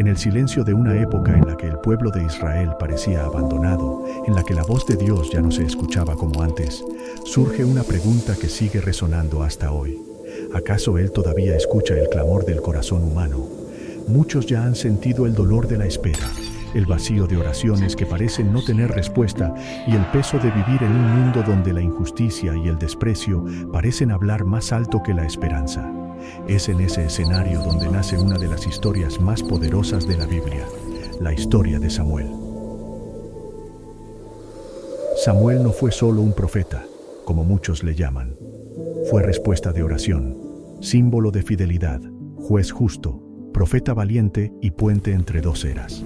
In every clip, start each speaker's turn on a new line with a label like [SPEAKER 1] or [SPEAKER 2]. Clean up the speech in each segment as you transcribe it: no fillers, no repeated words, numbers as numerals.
[SPEAKER 1] el silencio de una época en la que el pueblo de Israel parecía abandonado, en la que la voz de Dios ya no se escuchaba como antes, surge una pregunta que sigue resonando hasta hoy. ¿Acaso Él todavía escucha el clamor del corazón humano? Muchos ya han sentido el dolor de la espera, el vacío de oraciones que parecen no tener respuesta y el peso de vivir en un mundo donde la injusticia y el desprecio parecen hablar más alto que la esperanza. Es en ese escenario donde nace una de las historias más poderosas de la Biblia, la historia de Samuel. Samuel no fue solo un profeta, como muchos le llaman. Fue respuesta de oración, símbolo de fidelidad, juez justo, profeta valiente y puente entre dos eras.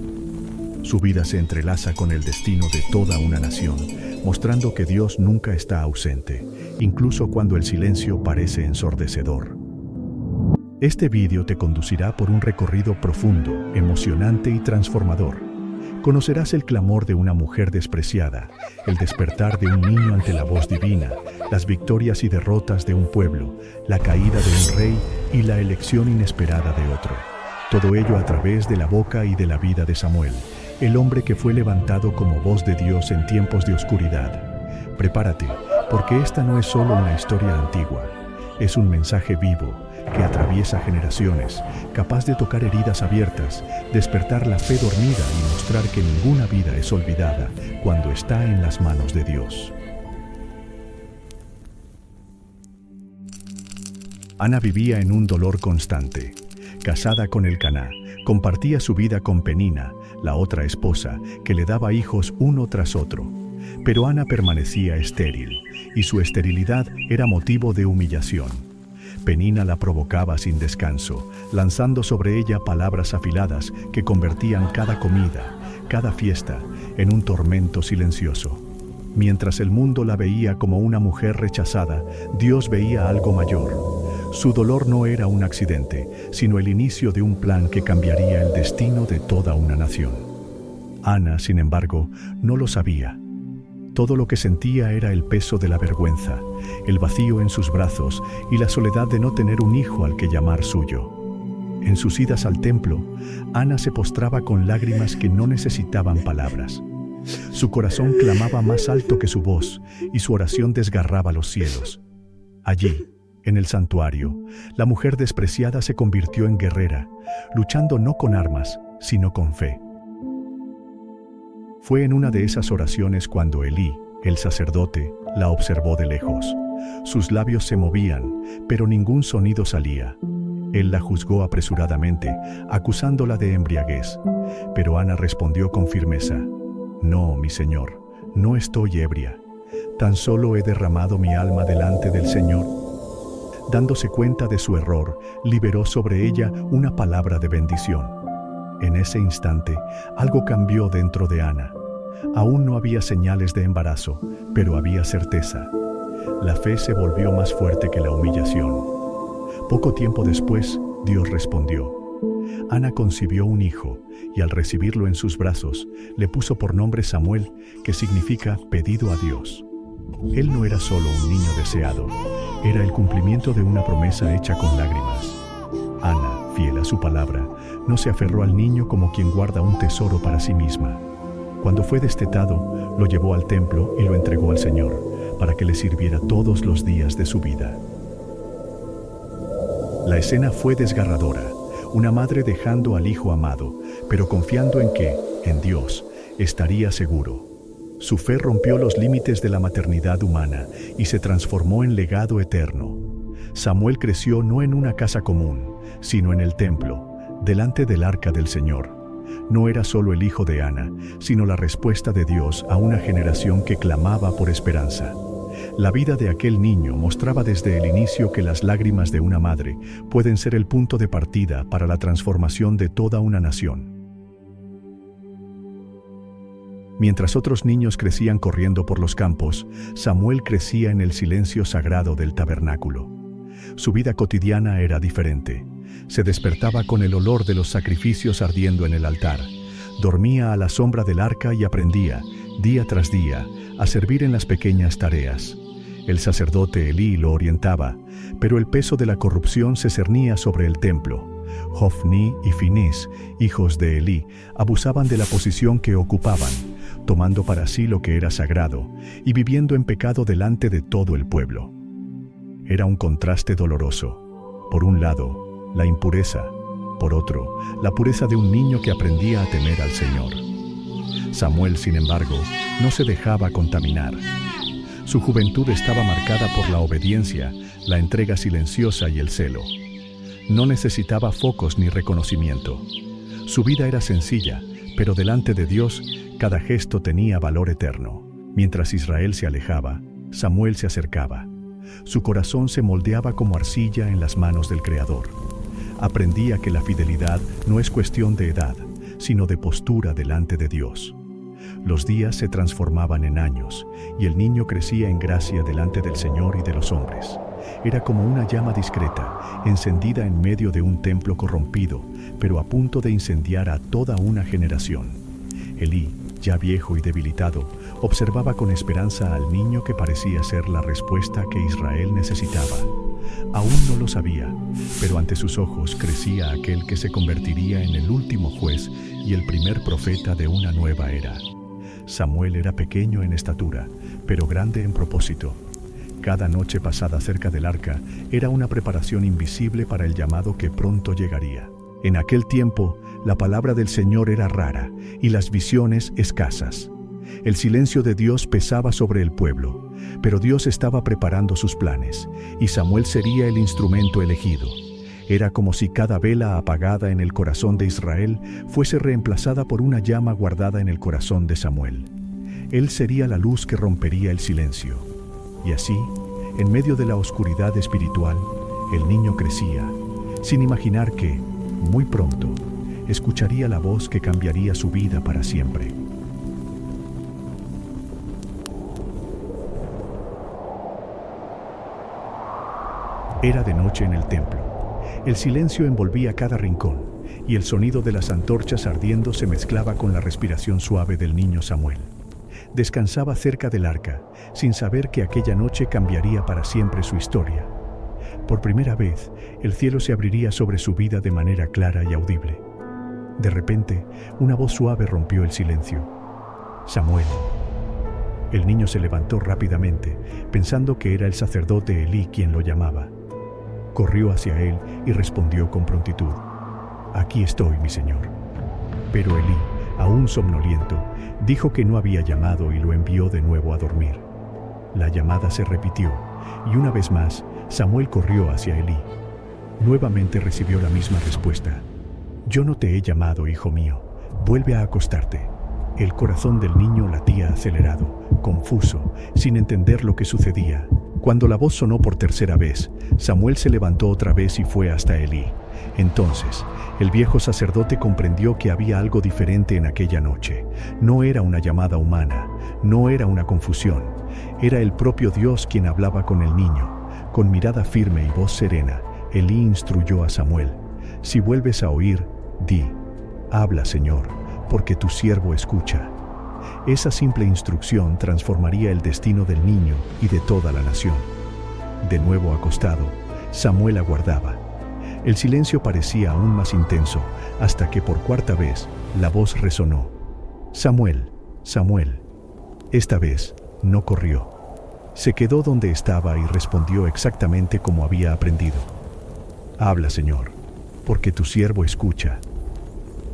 [SPEAKER 1] Su vida se entrelaza con el destino de toda una nación, mostrando que Dios nunca está ausente, incluso cuando el silencio parece ensordecedor. Este vídeo te conducirá por un recorrido profundo, emocionante y transformador. Conocerás el clamor de una mujer despreciada, el despertar de un niño ante la voz divina, las victorias y derrotas de un pueblo, la caída de un rey y la elección inesperada de otro. Todo ello a través de la boca y de la vida de Samuel, el hombre que fue levantado como voz de Dios en tiempos de oscuridad. Prepárate, porque esta no es solo una historia antigua, es un mensaje vivo que atraviesa generaciones, capaz de tocar heridas abiertas, despertar la fe dormida y mostrar que ninguna vida es olvidada cuando está en las manos de Dios. Ana vivía en un dolor constante. Casada con Elcaná, compartía su vida con Penina, la otra esposa, que le daba hijos uno tras otro. Pero Ana permanecía estéril, y su esterilidad era motivo de humillación. Penina la provocaba sin descanso, lanzando sobre ella palabras afiladas que convertían cada comida, cada fiesta, en un tormento silencioso. Mientras el mundo la veía como una mujer rechazada, Dios veía algo mayor. Su dolor no era un accidente, sino el inicio de un plan que cambiaría el destino de toda una nación. Ana, sin embargo, no lo sabía. Todo lo que sentía era el peso de la vergüenza, el vacío en sus brazos y la soledad de no tener un hijo al que llamar suyo. En sus idas al templo, Ana se postraba con lágrimas que no necesitaban palabras. Su corazón clamaba más alto que su voz y su oración desgarraba los cielos. Allí, en el santuario, la mujer despreciada se convirtió en guerrera, luchando no con armas, sino con fe. Fue en una de esas oraciones cuando Elí, el sacerdote, la observó de lejos. Sus labios se movían, pero ningún sonido salía. Él la juzgó apresuradamente, acusándola de embriaguez. Pero Ana respondió con firmeza: «No, mi señor, no estoy ebria. Tan solo he derramado mi alma delante del Señor». Dándose cuenta de su error, liberó sobre ella una palabra de bendición. En ese instante, algo cambió dentro de Ana. Aún no había señales de embarazo, pero había certeza. La fe se volvió más fuerte que la humillación. Poco tiempo después, Dios respondió. Ana concibió un hijo, y al recibirlo en sus brazos, le puso por nombre Samuel, que significa pedido a Dios. Él no era solo un niño deseado, era el cumplimiento de una promesa hecha con lágrimas. Ana, fiel a su palabra, no se aferró al niño como quien guarda un tesoro para sí misma. Cuando fue destetado, lo llevó al templo y lo entregó al Señor, para que le sirviera todos los días de su vida. La escena fue desgarradora, una madre dejando al hijo amado, pero confiando en que, en Dios, estaría seguro. Su fe rompió los límites de la maternidad humana y se transformó en legado eterno. Samuel creció no en una casa común, sino en el templo, delante del arca del Señor. No era solo el hijo de Ana, sino la respuesta de Dios a una generación que clamaba por esperanza. La vida de aquel niño mostraba desde el inicio que las lágrimas de una madre pueden ser el punto de partida para la transformación de toda una nación. Mientras otros niños crecían corriendo por los campos, Samuel crecía en el silencio sagrado del tabernáculo. Su vida cotidiana era diferente. Se despertaba con el olor de los sacrificios ardiendo en el altar. Dormía a la sombra del arca y aprendía, día tras día, a servir en las pequeñas tareas. El sacerdote Elí lo orientaba, pero el peso de la corrupción se cernía sobre el templo. Hofni y Finés, hijos de Elí, abusaban de la posición que ocupaban, tomando para sí lo que era sagrado y viviendo en pecado delante de todo el pueblo. Era un contraste doloroso. Por un lado, la impureza; por otro, la pureza de un niño que aprendía a temer al Señor. Samuel, sin embargo, no se dejaba contaminar. Su juventud estaba marcada por la obediencia, la entrega silenciosa y el celo. No necesitaba focos ni reconocimiento. Su vida era sencilla, pero delante de Dios, cada gesto tenía valor eterno. Mientras Israel se alejaba, Samuel se acercaba. Su corazón se moldeaba como arcilla en las manos del Creador. Aprendía que la fidelidad no es cuestión de edad, sino de postura delante de Dios. Los días se transformaban en años, y el niño crecía en gracia delante del Señor y de los hombres. Era como una llama discreta, encendida en medio de un templo corrompido, pero a punto de incendiar a toda una generación. Elí, ya viejo y debilitado, observaba con esperanza al niño que parecía ser la respuesta que Israel necesitaba. Aún no lo sabía, pero ante sus ojos crecía aquel que se convertiría en el último juez y el primer profeta de una nueva era. Samuel era pequeño en estatura, pero grande en propósito. Cada noche pasada cerca del arca era una preparación invisible para el llamado que pronto llegaría. En aquel tiempo, la palabra del Señor era rara y las visiones escasas. El silencio de Dios pesaba sobre el pueblo, pero Dios estaba preparando sus planes, y Samuel sería el instrumento elegido. Era como si cada vela apagada en el corazón de Israel fuese reemplazada por una llama guardada en el corazón de Samuel. Él sería la luz que rompería el silencio. Y así, en medio de la oscuridad espiritual, el niño crecía, sin imaginar que, muy pronto, escucharía la voz que cambiaría su vida para siempre. Era de noche en el templo. El silencio envolvía cada rincón, y el sonido de las antorchas ardiendo se mezclaba con la respiración suave del niño Samuel. Descansaba cerca del arca, sin saber que aquella noche cambiaría para siempre su historia. Por primera vez, el cielo se abriría sobre su vida de manera clara y audible. De repente, una voz suave rompió el silencio. «Samuel». El niño se levantó rápidamente, pensando que era el sacerdote Elí quien lo llamaba. Corrió hacia él y respondió con prontitud: «Aquí estoy, mi señor». Pero Elí, aún somnoliento, dijo que no había llamado y lo envió de nuevo a dormir. La llamada se repitió, y una vez más, Samuel corrió hacia Elí. Nuevamente recibió la misma respuesta: «Yo no te he llamado, hijo mío, vuelve a acostarte». El corazón del niño latía acelerado, confuso, sin entender lo que sucedía. Cuando la voz sonó por tercera vez, Samuel se levantó otra vez y fue hasta Elí. Entonces, el viejo sacerdote comprendió que había algo diferente en aquella noche. No era una llamada humana, no era una confusión. Era el propio Dios quien hablaba con el niño. Con mirada firme y voz serena, Elí instruyó a Samuel: «Si vuelves a oír, di: habla, Señor, porque tu siervo escucha». Esa simple instrucción transformaría el destino del niño y de toda la nación. De nuevo acostado, Samuel aguardaba. El silencio parecía aún más intenso, hasta que por cuarta vez la voz resonó: «Samuel, Samuel». Esta vez no corrió. Se quedó donde estaba y respondió exactamente como había aprendido: «Habla, Señor, porque tu siervo escucha».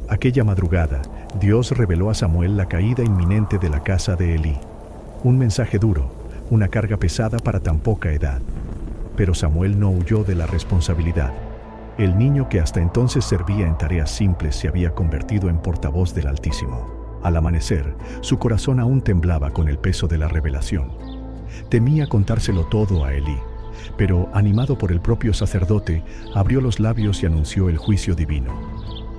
[SPEAKER 1] Aquella madrugada, Dios reveló a Samuel la caída inminente de la casa de Elí. Un mensaje duro, una carga pesada para tan poca edad. Pero Samuel no huyó de la responsabilidad. El niño que hasta entonces servía en tareas simples se había convertido en portavoz del Altísimo. Al amanecer, su corazón aún temblaba con el peso de la revelación. Temía contárselo todo a Elí, pero, animado por el propio sacerdote, abrió los labios y anunció el juicio divino.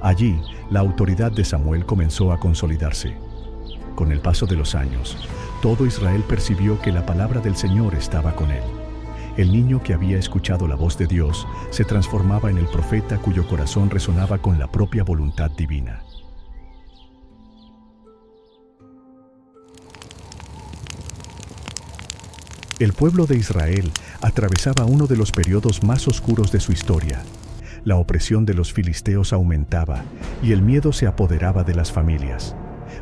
[SPEAKER 1] Allí, la autoridad de Samuel comenzó a consolidarse. Con el paso de los años, todo Israel percibió que la palabra del Señor estaba con él. El niño que había escuchado la voz de Dios se transformaba en el profeta cuyo corazón resonaba con la propia voluntad divina. El pueblo de Israel atravesaba uno de los periodos más oscuros de su historia. La opresión de los filisteos aumentaba y el miedo se apoderaba de las familias.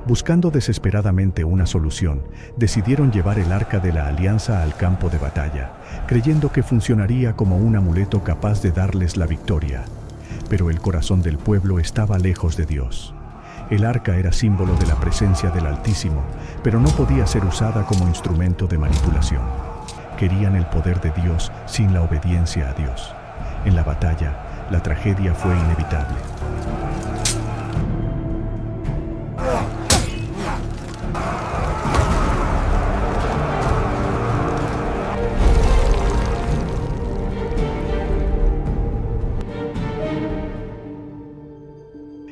[SPEAKER 1] Buscando desesperadamente una solución, decidieron llevar el arca de la alianza al campo de batalla, creyendo que funcionaría como un amuleto capaz de darles la victoria. Pero el corazón del pueblo estaba lejos de Dios. El arca era símbolo de la presencia del Altísimo, pero no podía ser usada como instrumento de manipulación. Querían el poder de Dios sin la obediencia a Dios. En la batalla, la tragedia fue inevitable.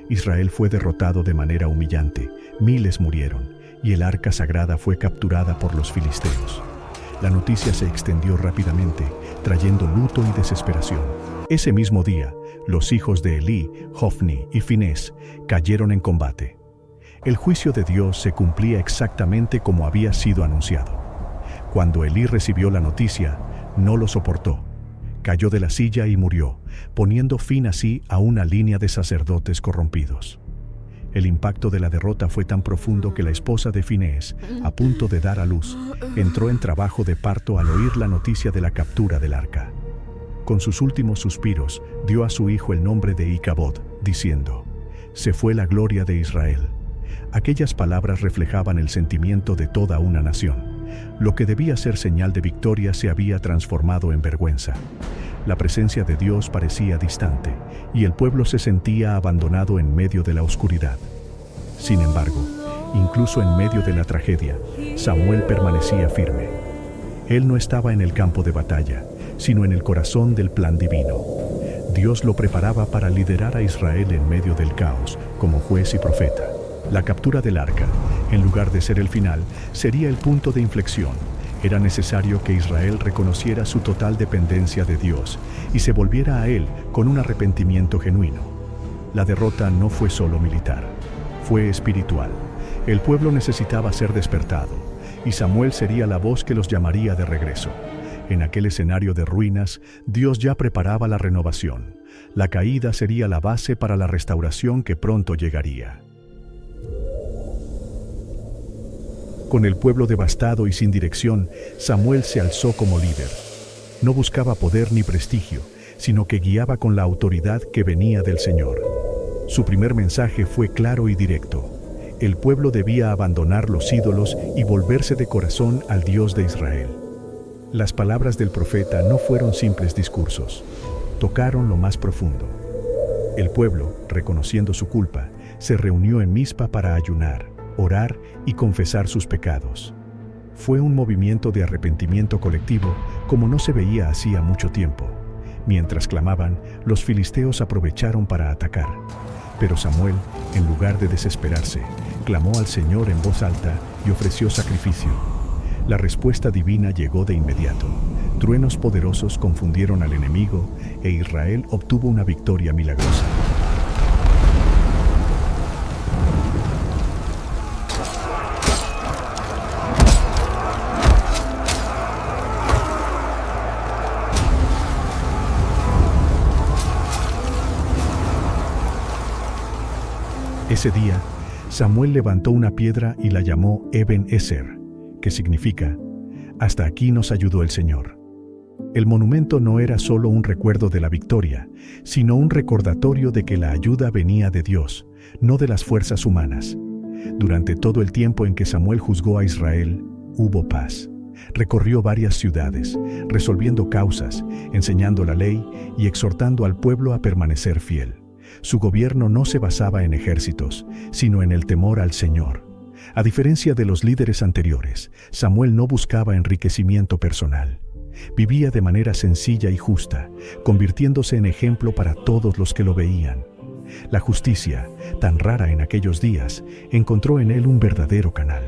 [SPEAKER 1] Israel fue derrotado de manera humillante, miles murieron, y el arca sagrada fue capturada por los filisteos. La noticia se extendió rápidamente, trayendo luto y desesperación. Ese mismo día, los hijos de Elí, Hofni y Finés cayeron en combate. El juicio de Dios se cumplía exactamente como había sido anunciado. Cuando Elí recibió la noticia, no lo soportó. Cayó de la silla y murió, poniendo fin así a una línea de sacerdotes corrompidos. El impacto de la derrota fue tan profundo que la esposa de Finés, a punto de dar a luz, entró en trabajo de parto al oír la noticia de la captura del arca. Con sus últimos suspiros, dio a su hijo el nombre de Icabod, diciendo: «Se fue la gloria de Israel». Aquellas palabras reflejaban el sentimiento de toda una nación. Lo que debía ser señal de victoria se había transformado en vergüenza. La presencia de Dios parecía distante, y el pueblo se sentía abandonado en medio de la oscuridad. Sin embargo, incluso en medio de la tragedia, Samuel permanecía firme. Él no estaba en el campo de batalla, sino en el corazón del plan divino. Dios lo preparaba para liderar a Israel en medio del caos, como juez y profeta. La captura del arca, en lugar de ser el final, sería el punto de inflexión. Era necesario que Israel reconociera su total dependencia de Dios y se volviera a Él con un arrepentimiento genuino. La derrota no fue solo militar, fue espiritual. El pueblo necesitaba ser despertado, y Samuel sería la voz que los llamaría de regreso. En aquel escenario de ruinas, Dios ya preparaba la renovación. La caída sería la base para la restauración que pronto llegaría. Con el pueblo devastado y sin dirección, Samuel se alzó como líder. No buscaba poder ni prestigio, sino que guiaba con la autoridad que venía del Señor. Su primer mensaje fue claro y directo. El pueblo debía abandonar los ídolos y volverse de corazón al Dios de Israel. Las palabras del profeta no fueron simples discursos, tocaron lo más profundo. El pueblo, reconociendo su culpa, se reunió en Mizpa para ayunar, orar y confesar sus pecados. Fue un movimiento de arrepentimiento colectivo como no se veía hacía mucho tiempo. Mientras clamaban, los filisteos aprovecharon para atacar. Pero Samuel, en lugar de desesperarse, clamó al Señor en voz alta y ofreció sacrificio. La respuesta divina llegó de inmediato. Truenos poderosos confundieron al enemigo e Israel obtuvo una victoria milagrosa. Ese día, Samuel levantó una piedra y la llamó Eben-Ezer, que significa: «Hasta aquí nos ayudó el Señor». El monumento no era solo un recuerdo de la victoria, sino un recordatorio de que la ayuda venía de Dios, no de las fuerzas humanas. Durante todo el tiempo en que Samuel juzgó a Israel, hubo paz. Recorrió varias ciudades, resolviendo causas, enseñando la ley y exhortando al pueblo a permanecer fiel. Su gobierno no se basaba en ejércitos, sino en el temor al Señor. A diferencia de los líderes anteriores, Samuel no buscaba enriquecimiento personal. Vivía de manera sencilla y justa, convirtiéndose en ejemplo para todos los que lo veían. La justicia, tan rara en aquellos días, encontró en él un verdadero canal.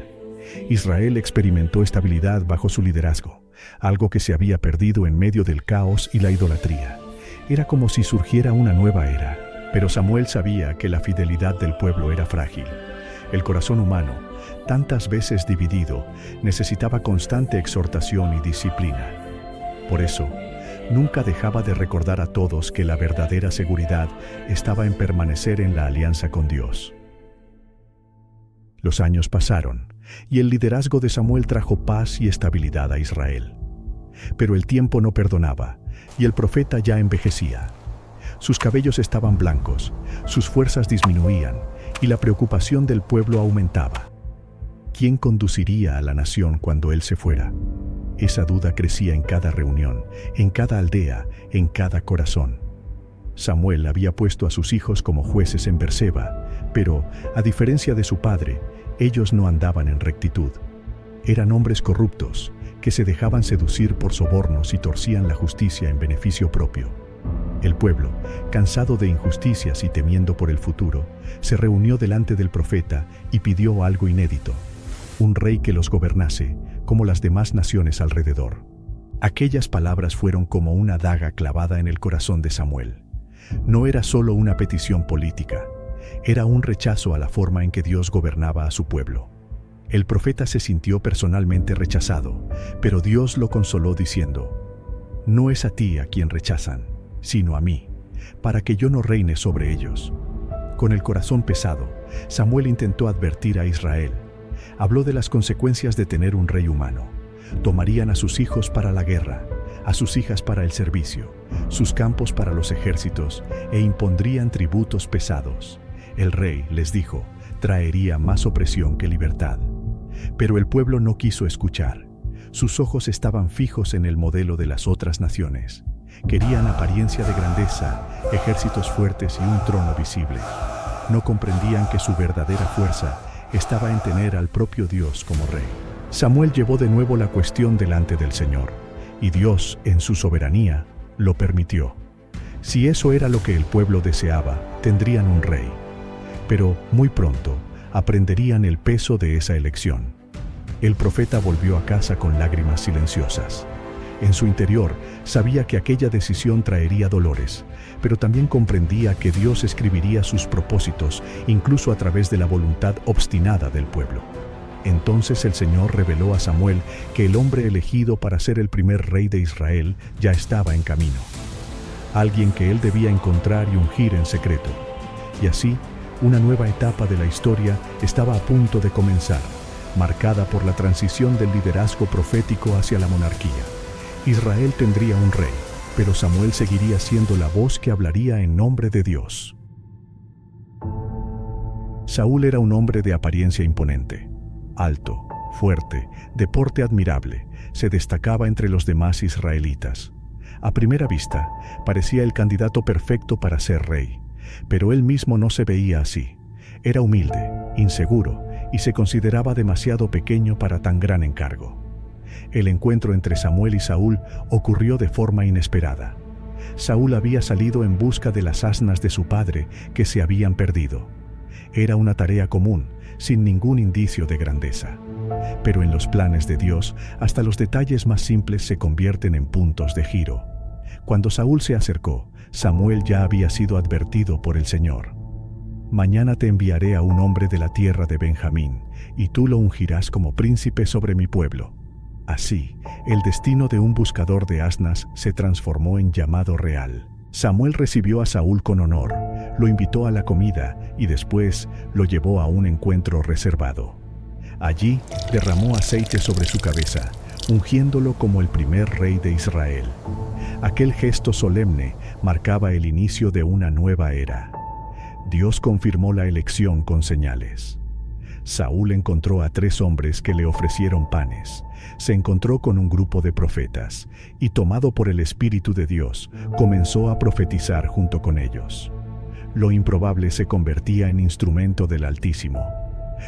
[SPEAKER 1] Israel experimentó estabilidad bajo su liderazgo, algo que se había perdido en medio del caos y la idolatría. Era como si surgiera una nueva era. Pero Samuel sabía que la fidelidad del pueblo era frágil. El corazón humano, tantas veces dividido, necesitaba constante exhortación y disciplina. Por eso, nunca dejaba de recordar a todos que la verdadera seguridad estaba en permanecer en la alianza con Dios. Los años pasaron, y el liderazgo de Samuel trajo paz y estabilidad a Israel. Pero el tiempo no perdonaba, y el profeta ya envejecía. Sus cabellos estaban blancos, sus fuerzas disminuían, y la preocupación del pueblo aumentaba. ¿Quién conduciría a la nación cuando él se fuera? Esa duda crecía en cada reunión, en cada aldea, en cada corazón. Samuel había puesto a sus hijos como jueces en Berseba, pero, a diferencia de su padre, ellos no andaban en rectitud. Eran hombres corruptos, que se dejaban seducir por sobornos y torcían la justicia en beneficio propio. El pueblo, cansado de injusticias y temiendo por el futuro, se reunió delante del profeta y pidió algo inédito: un rey que los gobernase, como las demás naciones alrededor. Aquellas palabras fueron como una daga clavada en el corazón de Samuel. No era solo una petición política, era un rechazo a la forma en que Dios gobernaba a su pueblo. El profeta se sintió personalmente rechazado, pero Dios lo consoló diciendo: no es a ti a quien rechazan, sino a mí, para que yo no reine sobre ellos. Con el corazón pesado, Samuel intentó advertir a Israel. Habló de las consecuencias de tener un rey humano. Tomarían a sus hijos para la guerra, a sus hijas para el servicio, sus campos para los ejércitos, e impondrían tributos pesados. El rey, les dijo, traería más opresión que libertad. Pero el pueblo no quiso escuchar. Sus ojos estaban fijos en el modelo de las otras naciones. Querían apariencia de grandeza, ejércitos fuertes y un trono visible. No comprendían que su verdadera fuerza estaba en tener al propio Dios como rey. Samuel llevó de nuevo la cuestión delante del Señor, y Dios, en su soberanía, lo permitió. Si eso era lo que el pueblo deseaba, tendrían un rey. Pero, muy pronto, aprenderían el peso de esa elección. El profeta volvió a casa con lágrimas silenciosas. En su interior, sabía que aquella decisión traería dolores, pero también comprendía que Dios escribiría sus propósitos, incluso a través de la voluntad obstinada del pueblo. Entonces el Señor reveló a Samuel que el hombre elegido para ser el primer rey de Israel ya estaba en camino. Alguien que él debía encontrar y ungir en secreto. Y así, una nueva etapa de la historia estaba a punto de comenzar, marcada por la transición del liderazgo profético hacia la monarquía. Israel tendría un rey, pero Samuel seguiría siendo la voz que hablaría en nombre de Dios. Saúl era un hombre de apariencia imponente. Alto, fuerte, de porte admirable, se destacaba entre los demás israelitas. A primera vista, parecía el candidato perfecto para ser rey, pero él mismo no se veía así. Era humilde, inseguro, y se consideraba demasiado pequeño para tan gran encargo. El encuentro entre Samuel y Saúl ocurrió de forma inesperada. Saúl había salido en busca de las asnas de su padre que se habían perdido. Era una tarea común, sin ningún indicio de grandeza. Pero en los planes de Dios, hasta los detalles más simples se convierten en puntos de giro. Cuando Saúl se acercó, Samuel ya había sido advertido por el Señor. Mañana te enviaré a un hombre de la tierra de Benjamín, y tú lo ungirás como príncipe sobre mi pueblo. Así, el destino de un buscador de asnas se transformó en llamado real. Samuel recibió a Saúl con honor, lo invitó a la comida y después lo llevó a un encuentro reservado. Allí derramó aceite sobre su cabeza, ungiéndolo como el primer rey de Israel. Aquel gesto solemne marcaba el inicio de una nueva era. Dios confirmó la elección con señales. Saúl encontró a 3 hombres que le ofrecieron panes. Se encontró con un grupo de profetas y, tomado por el Espíritu de Dios, comenzó a profetizar junto con ellos. Lo improbable se convertía en instrumento del Altísimo.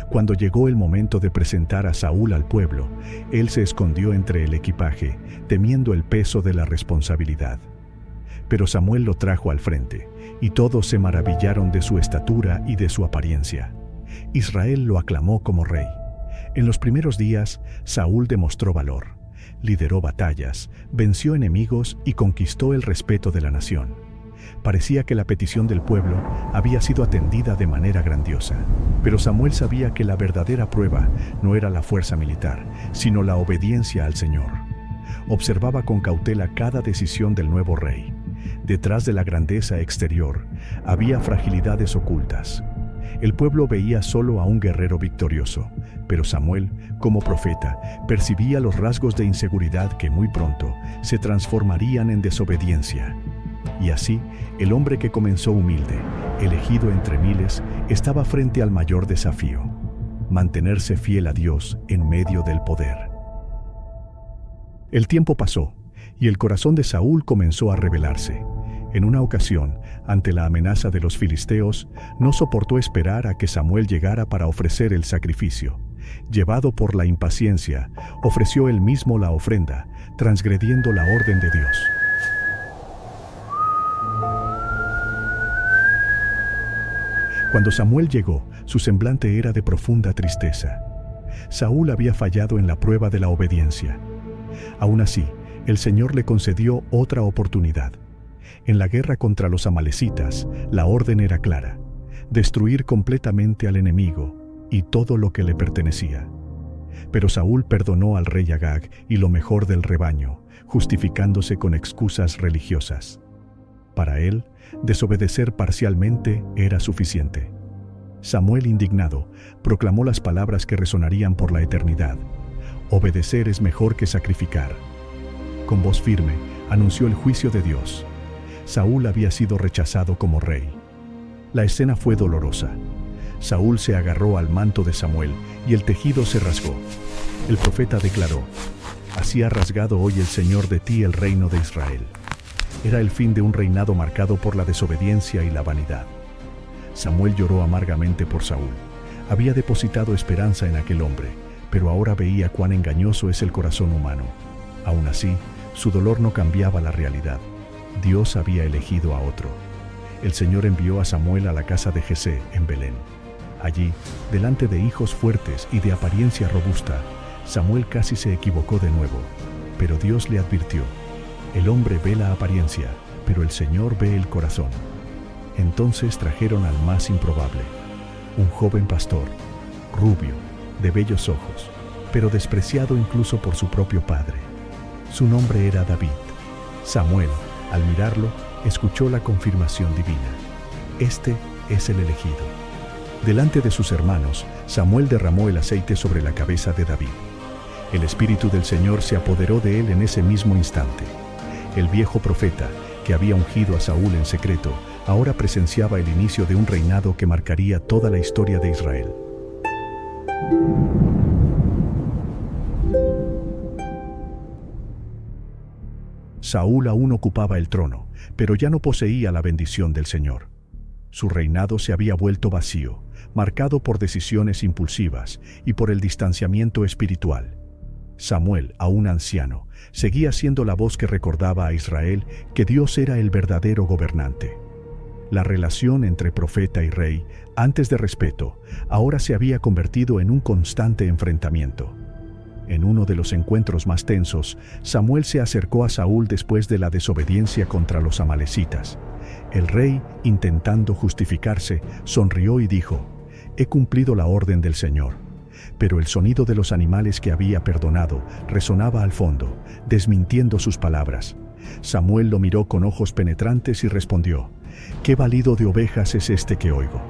[SPEAKER 1] Cuando llegó el momento de presentar a Saúl al pueblo, él se escondió entre el equipaje, temiendo el peso de la responsabilidad. Pero Samuel lo trajo al frente, y todos se maravillaron de su estatura y de su apariencia. Israel lo aclamó como rey. En los primeros días, Saúl demostró valor, lideró batallas, venció enemigos y conquistó el respeto de la nación. Parecía que la petición del pueblo había sido atendida de manera grandiosa, pero Samuel sabía que la verdadera prueba no era la fuerza militar, sino la obediencia al Señor. observaba con cautela cada decisión del nuevo rey. Detrás de la grandeza exterior había fragilidades ocultas. El pueblo veía solo a un guerrero victorioso, pero Samuel, como profeta, percibía los rasgos de inseguridad que muy pronto se transformarían en desobediencia. Y así, el hombre que comenzó humilde, elegido entre miles, estaba frente al mayor desafío: mantenerse fiel a Dios en medio del poder. El tiempo pasó, y el corazón de Saúl comenzó a rebelarse. En una ocasión, ante la amenaza de los filisteos, no soportó esperar a que Samuel llegara para ofrecer el sacrificio. Llevado por la impaciencia, ofreció él mismo la ofrenda, transgrediendo la orden de Dios. Cuando Samuel llegó, su semblante era de profunda tristeza. Saúl había fallado en la prueba de la obediencia. Aún así, el Señor le concedió otra oportunidad. En la guerra contra los amalecitas, la orden era clara: destruir completamente al enemigo y todo lo que le pertenecía. Pero Saúl perdonó al rey Agag y lo mejor del rebaño, justificándose con excusas religiosas. Para él, desobedecer parcialmente era suficiente. Samuel, indignado, proclamó las palabras que resonarían por la eternidad: obedecer es mejor que sacrificar. Con voz firme, anunció el juicio de Dios. Saúl había sido rechazado como rey. La escena fue dolorosa. Saúl se agarró al manto de Samuel y el tejido se rasgó. El profeta declaró: así ha rasgado hoy el Señor de ti el reino de Israel. Era el fin de un reinado marcado por la desobediencia y la vanidad. Samuel lloró amargamente por Saúl. Había depositado esperanza en aquel hombre, pero ahora veía cuán engañoso es el corazón humano. Aún así, su dolor no cambiaba la realidad. Dios había elegido a otro. El Señor envió a Samuel a la casa de Jesé, en Belén. Allí, delante de hijos fuertes y de apariencia robusta, Samuel casi se equivocó de nuevo, pero Dios le advirtió: el hombre ve la apariencia, pero el Señor ve el corazón. Entonces trajeron al más improbable, un joven pastor, rubio, de bellos ojos, pero despreciado incluso por su propio padre. Su nombre era David. Samuel, al mirarlo, escuchó la confirmación divina: este es el elegido. Delante de sus hermanos, Samuel derramó el aceite sobre la cabeza de David. El Espíritu del Señor se apoderó de él en ese mismo instante. El viejo profeta, que había ungido a Saúl en secreto, ahora presenciaba el inicio de un reinado que marcaría toda la historia de Israel. Saúl aún ocupaba el trono, pero ya no poseía la bendición del Señor. Su reinado se había vuelto vacío, marcado por decisiones impulsivas y por el distanciamiento espiritual. Samuel, aún anciano, seguía siendo la voz que recordaba a Israel que Dios era el verdadero gobernante. La relación entre profeta y rey, antes de respeto, ahora se había convertido en un constante enfrentamiento. En uno de los encuentros más tensos, Samuel se acercó a Saúl después de la desobediencia contra los amalecitas. El rey, intentando justificarse, sonrió y dijo: «He cumplido la orden del Señor». Pero el sonido de los animales que había perdonado resonaba al fondo, desmintiendo sus palabras. Samuel lo miró con ojos penetrantes y respondió: «¿Qué balido de ovejas es este que oigo?».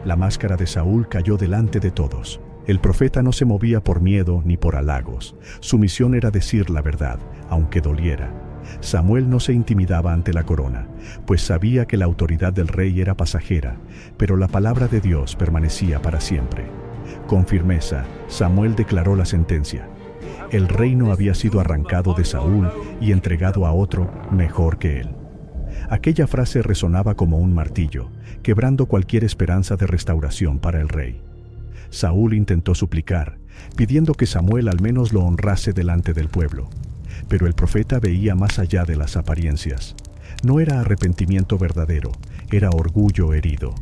[SPEAKER 1] La máscara de Saúl cayó delante de todos. El profeta no se movía por miedo ni por halagos. Su misión era decir la verdad, aunque doliera. Samuel no se intimidaba ante la corona, pues sabía que la autoridad del rey era pasajera, pero la palabra de Dios permanecía para siempre. Con firmeza, Samuel declaró la sentencia. El reino había sido arrancado de Saúl y entregado a otro mejor que él. Aquella frase resonaba como un martillo, quebrando cualquier esperanza de restauración para el rey. Saúl intentó suplicar, pidiendo que Samuel al menos lo honrase delante del pueblo. Pero el profeta veía más allá de las apariencias. No era arrepentimiento verdadero, era orgullo herido.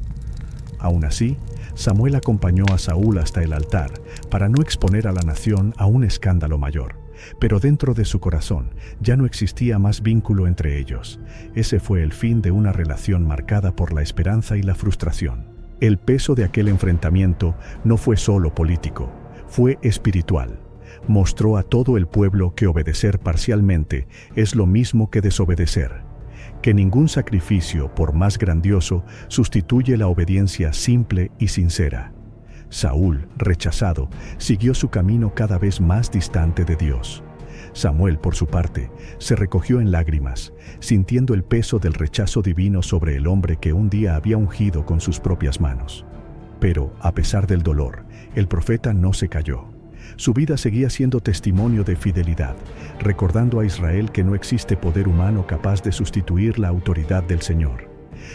[SPEAKER 1] Aún así, Samuel acompañó a Saúl hasta el altar para no exponer a la nación a un escándalo mayor. Pero dentro de su corazón ya no existía más vínculo entre ellos. Ese fue el fin de una relación marcada por la esperanza y la frustración. El peso de aquel enfrentamiento no fue solo político, fue espiritual. mostró a todo el pueblo que obedecer parcialmente es lo mismo que desobedecer, que ningún sacrificio, por más grandioso, sustituye la obediencia simple y sincera. Saúl, rechazado, siguió su camino cada vez más distante de Dios. Samuel, por su parte, se recogió en lágrimas, sintiendo el peso del rechazo divino sobre el hombre que un día había ungido con sus propias manos. Pero, a pesar del dolor, el profeta no se cayó. Su vida seguía siendo testimonio de fidelidad, recordando a Israel que no existe poder humano capaz de sustituir la autoridad del Señor.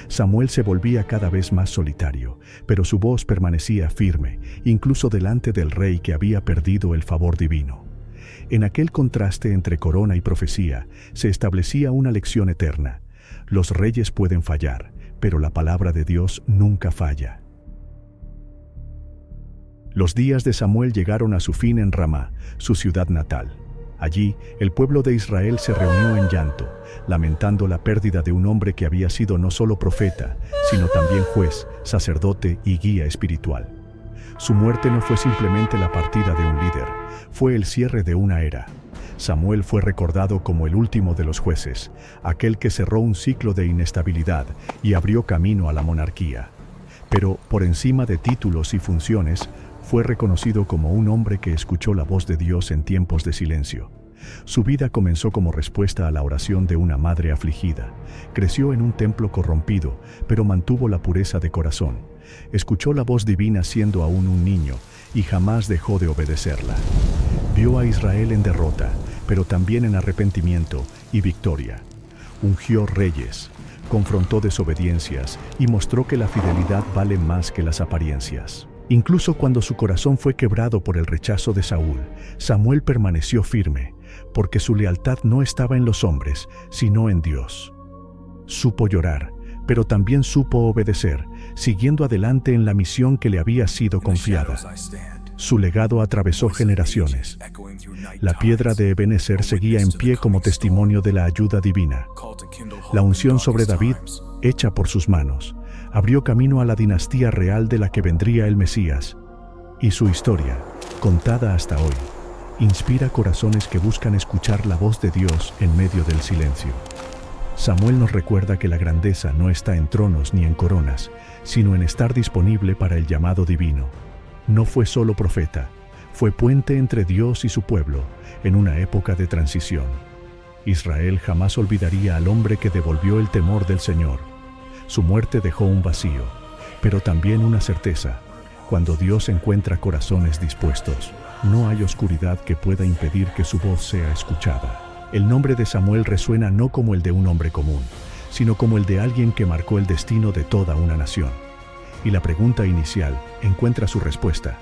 [SPEAKER 1] Samuel se volvía cada vez más solitario, pero su voz permanecía firme, incluso delante del rey que había perdido el favor divino. En aquel contraste entre corona y profecía, se establecía una lección eterna. Los reyes pueden fallar, pero la palabra de Dios nunca falla. Los días de Samuel llegaron a su fin en Ramá, su ciudad natal. Allí, el pueblo de Israel se reunió en llanto, lamentando la pérdida de un hombre que había sido no solo profeta, sino también juez, sacerdote y guía espiritual. Su muerte no fue simplemente la partida de un líder, fue el cierre de una era. Samuel fue recordado como el último de los jueces, aquel que cerró un ciclo de inestabilidad y abrió camino a la monarquía. Pero, por encima de títulos y funciones, fue reconocido como un hombre que escuchó la voz de Dios en tiempos de silencio. Su vida comenzó como respuesta a la oración de una madre afligida. Creció en un templo corrompido, pero mantuvo la pureza de corazón. Escuchó la voz divina siendo aún un niño y jamás dejó de obedecerla. Vio a Israel en derrota, pero también en arrepentimiento y victoria. Ungió reyes, confrontó desobediencias y mostró que la fidelidad vale más que las apariencias. Incluso cuando su corazón fue quebrado por el rechazo de Saúl, Samuel permaneció firme, porque su lealtad no estaba en los hombres, sino en Dios. Supo llorar, pero también supo obedecer, siguiendo adelante en la misión que le había sido confiada. Su legado atravesó generaciones. La piedra de Ebenezer seguía en pie como testimonio de la ayuda divina. La unción sobre David, hecha por sus manos, abrió camino a la dinastía real de la que vendría el Mesías. Y su historia, contada hasta hoy, inspira corazones que buscan escuchar la voz de Dios en medio del silencio. Samuel nos recuerda que la grandeza no está en tronos ni en coronas, sino en estar disponible para el llamado divino. No fue solo profeta, fue puente entre Dios y su pueblo en una época de transición. Israel jamás olvidaría al hombre que devolvió el temor del Señor. Su muerte dejó un vacío, pero también una certeza. Cuando Dios encuentra corazones dispuestos, no hay oscuridad que pueda impedir que su voz sea escuchada. El nombre de Samuel resuena no como el de un hombre común, sino como el de alguien que marcó el destino de toda una nación. Y la pregunta inicial encuentra su respuesta.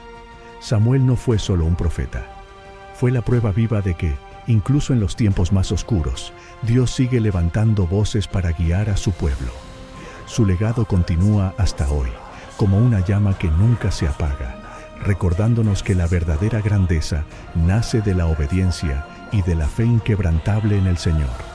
[SPEAKER 1] Samuel no fue solo un profeta. Fue la prueba viva de que, incluso en los tiempos más oscuros, Dios sigue levantando voces para guiar a su pueblo. Su legado continúa hasta hoy, como una llama que nunca se apaga, recordándonos que la verdadera grandeza nace de la obediencia y de la fe inquebrantable en el Señor.